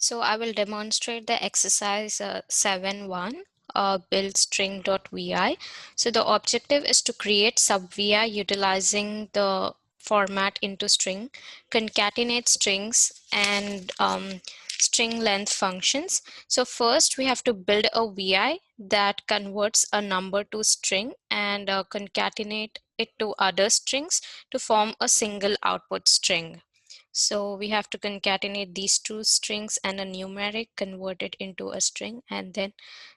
So I will demonstrate the exercise 7.1 build string.vi. So the objective is to create sub-vi utilizing the format into string, concatenate strings, and string length functions. So first we have to build a vi that converts a number to string and concatenate it to other strings to form a single output string. So we have to concatenate these two strings and a numeric, convert it into a string, and then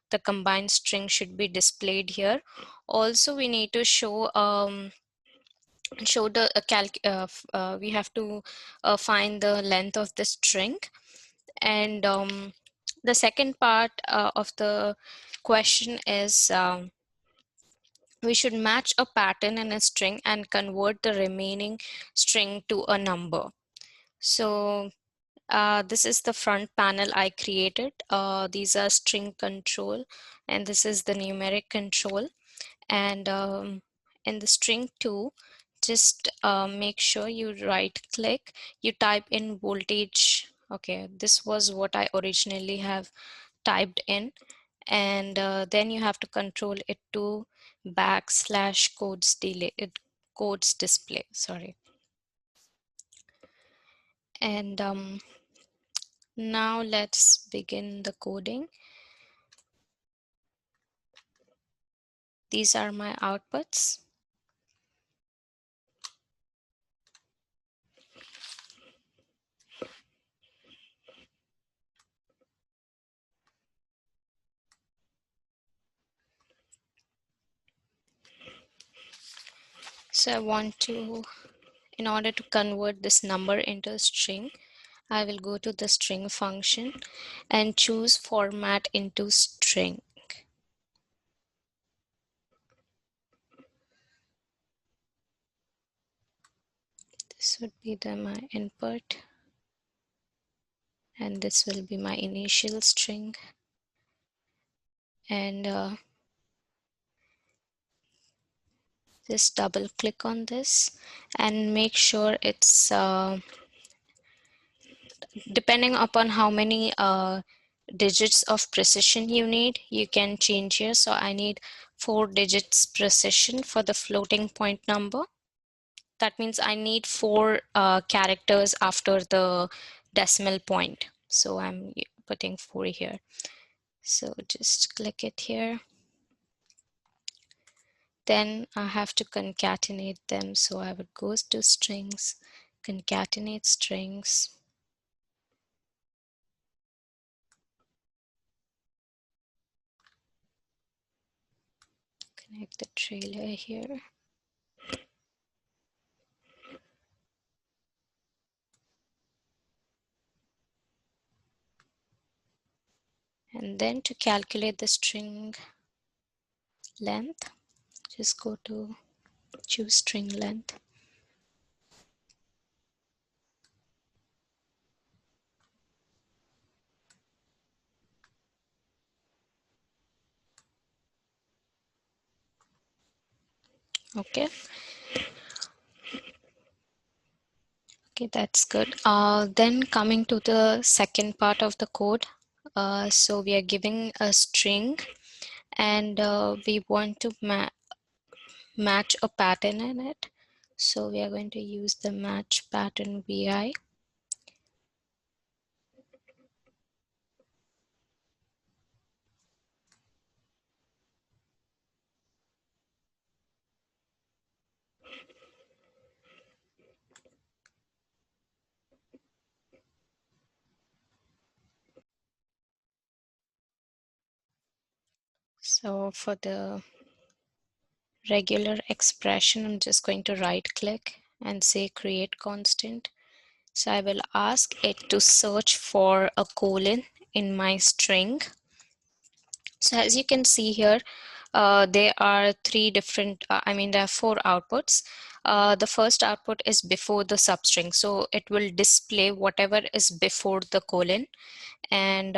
the combined string should be displayed here. Also, we need to show the we have to find the length of the string, and the second part of the question is we should match a pattern in a string and convert the remaining string to a number. So this is the front panel I created. These are string control, and this is the numeric control. And in the string 2, just make sure you right click, you type in voltage. Okay, this was what I originally have typed in, and then you have to control it to \codes display, sorry. And now let's begin the coding. These are my outputs. So I want to, in order to convert this number into a string, I will go to the string function and choose format into string. This would be my input, and this will be my initial string. And just double click on this and make sure it's depending upon how many digits of precision you need, you can change here. So I need 4 digits precision for the floating point number. That means I need 4 characters after the decimal point. So I'm putting 4 here. So just click it here. Then I have to concatenate them. So I would go to strings, concatenate strings. Connect the trailer here. And then to calculate the string length, just go to choose string length. Okay. Okay, that's good. Then coming to the second part of the code. So we are giving a string, and we want to match a pattern in it. So we are going to use the match pattern vi. So for the regular expression, I'm just going to right click and say create constant. So I will ask it to search for a colon in my string. So as you can see here, there are three different, there are 4 outputs. The first output is before the substring. So it will display whatever is before the colon, and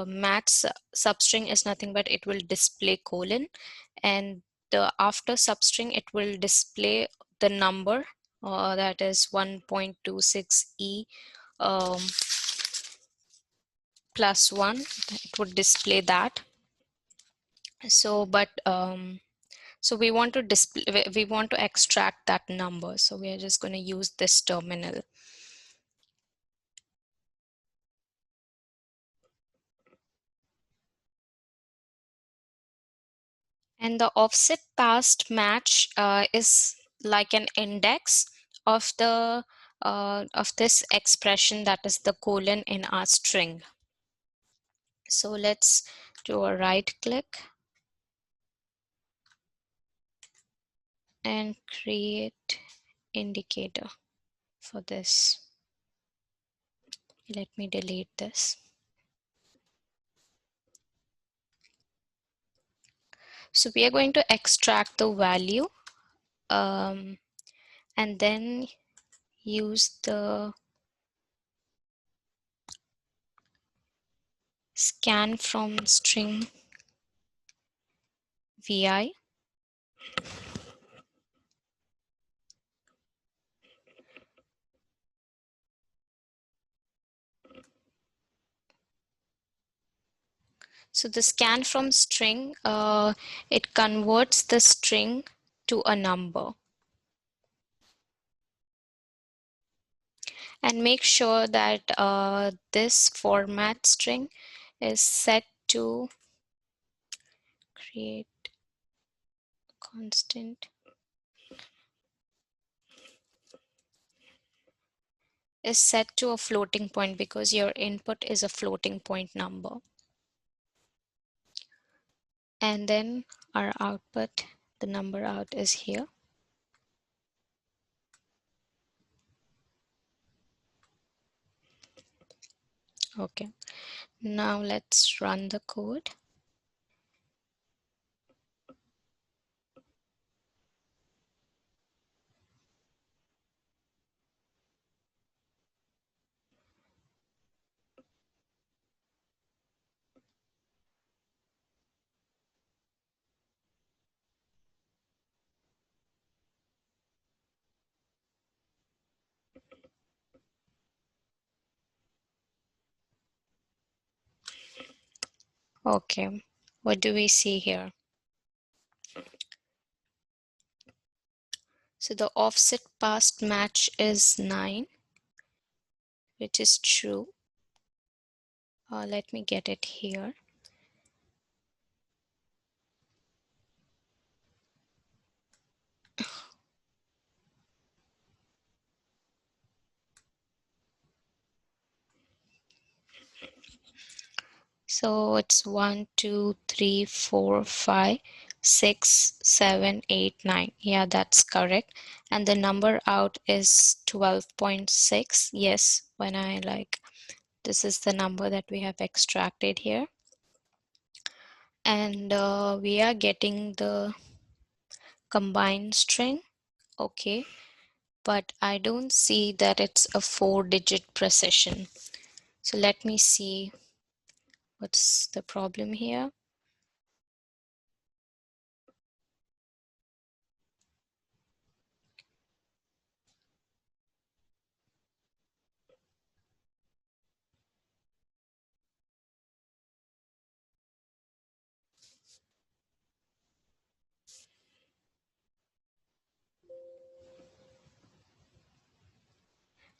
match substring is nothing but it will display colon, and the after substring it will display the number that is 1.26e +1, it would display that. So so we want to display, we want to extract that number, so we are just going to use this terminal. And the offset past match is like an index of the of this expression, that is the colon in our string. So let's do a right click and create indicator for this. Let me delete this. So we are going to extract the value and then use the scan from string vi. So the scan from string, it converts the string to a number. And make sure that this format string is set to create constant, is set to a floating point because your input is a floating point number. And then our output, the number out is here. Okay, now let's run the code. Okay, what do we see here? So the offset past match is 9, which is true. Let me get it here. So it's 1, 2, 3, 4, 5, 6, 7, 8, 9. Yeah, that's correct. And the number out is 12.6. Yes, when I this is the number that we have extracted here. And we are getting the combined string. Okay, but I don't see that it's a 4-digit precision. So let me see what's the problem here.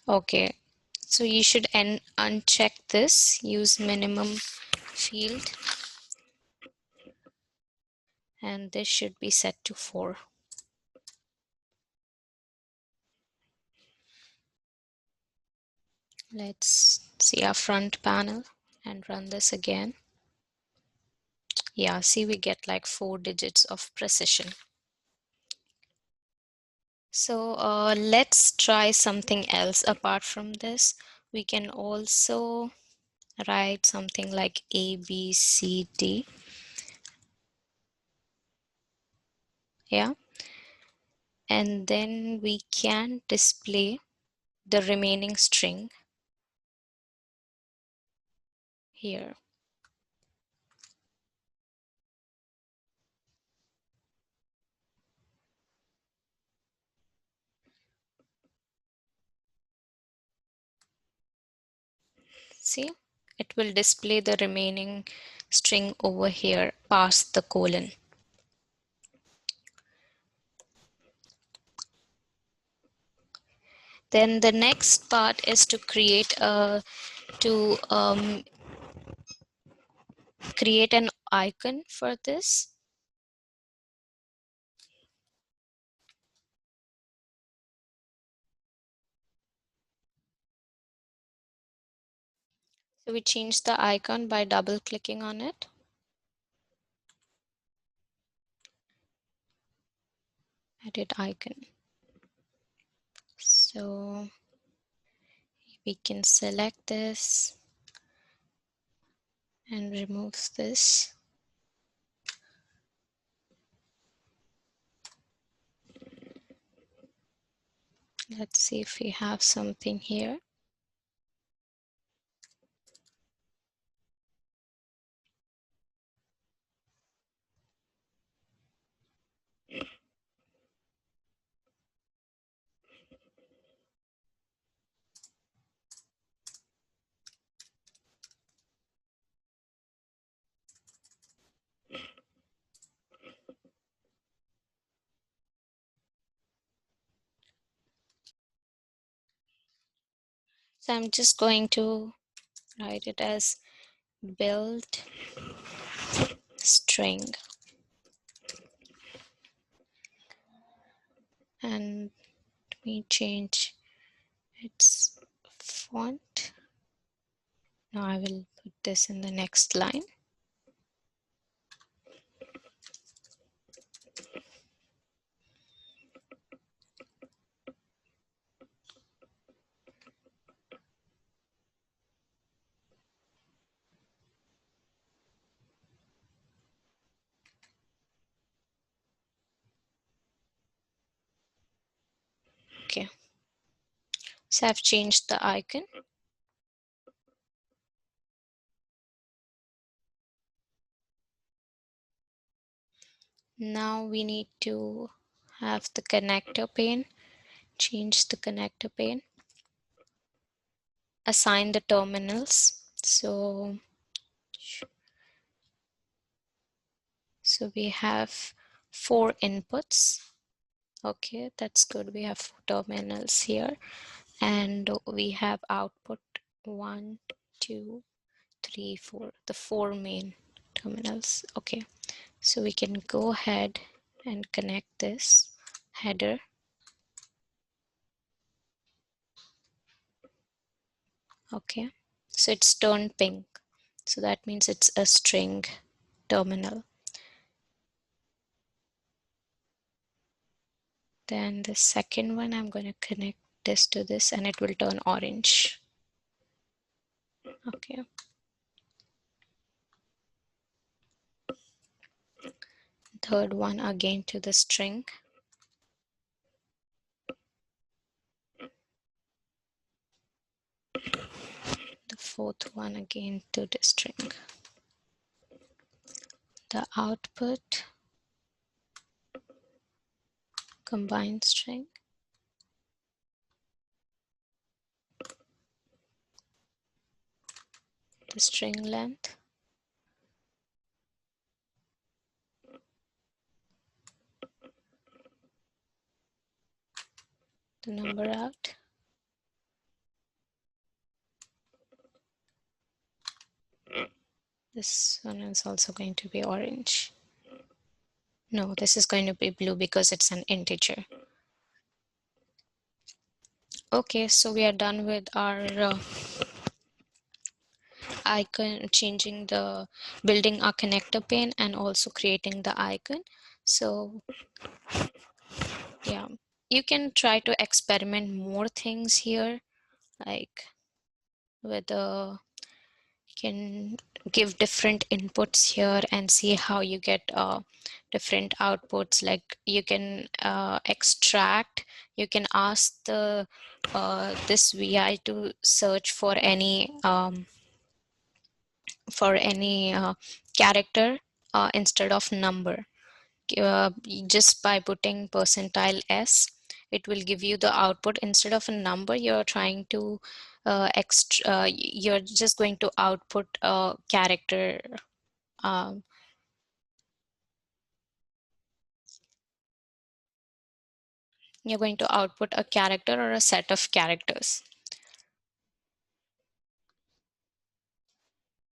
Okay, so you should uncheck this, use minimum field, and this should be set to 4. Let's see our front panel and run this again. Yeah, see, we get like 4 digits of precision. So let's try something else apart from this. We can also write something like A, B, C, D. Yeah. And then we can display the remaining string here. See, it will display the remaining string over here past the colon. Then the next part is to create create an icon for this. So we change the icon by double clicking on it. Edit icon. So we can select this and remove this. Let's see if we have something here. So I'm just going to write it as build string, and let me change its font. Now I will put this in the next line. Okay, so I've changed the icon. Now we need to have the connector pane. Change the connector pane. Assign the terminals. So we have 4 inputs. Okay, that's good. We have 4 terminals here, and we have output 1, 2, 3, 4, the 4 main terminals. Okay, so we can go ahead and connect this header. Okay, so it's turned pink, so that means it's a string terminal. Then the second one, I'm going to connect this to this and it will turn orange. Okay. Third one again to the string. The fourth one again to the string. The output, combined string. The string length. The number out. This one is also going to be orange. No, this is going to be blue because it's an integer. Okay, so we are done with our icon, changing the building our connector pane and also creating the icon. So yeah, you can try to experiment more things here, like with the can give different inputs here and see how you get different outputs. Like you can extract, you can ask the this VI to search for any character instead of number, just by putting percentile s, it will give you the output. Instead of a number, you're trying to you're just going to output a character. um, you're going to output a character or a set of characters.